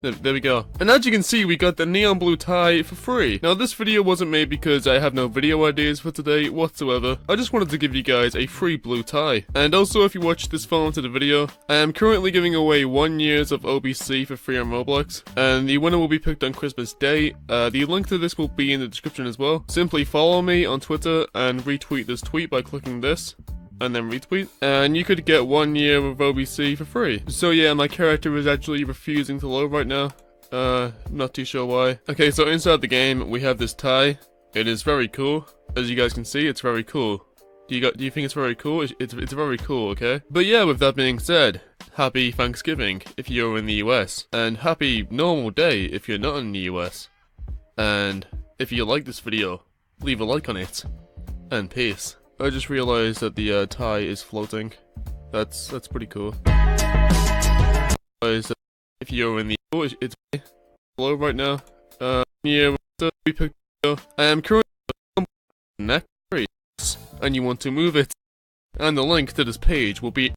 There we go. And as you can see, we got the neon blue tie for free. Now, this video wasn't made because I have no video ideas for today whatsoever. I just wanted to give you guys a free blue tie. And also, if you watched this far into the video, I am currently giving away 1 year of OBC for free on Roblox. And the winner will be picked on Christmas Day. The link to this will be in the description as well. Simply follow me on Twitter and retweet this tweet by clicking this. And then retweet, and you could get 1 year of OBC for free. So yeah, my character is actually refusing to load right now. Not too sure why. Okay, so inside the game, we have this tie. It is very cool. As you guys can see, it's very cool. Do you think it's very cool? It's very cool, okay? But yeah, with that being said, happy Thanksgiving if you're in the US, and happy normal day if you're not in the US. And if you like this video, leave a like on it, and peace. I just realized that the tie is floating. That's pretty cool. If you're in the it's low right now. Yeah, we picked. I am currently next, and you want to move it, and the link to this page will be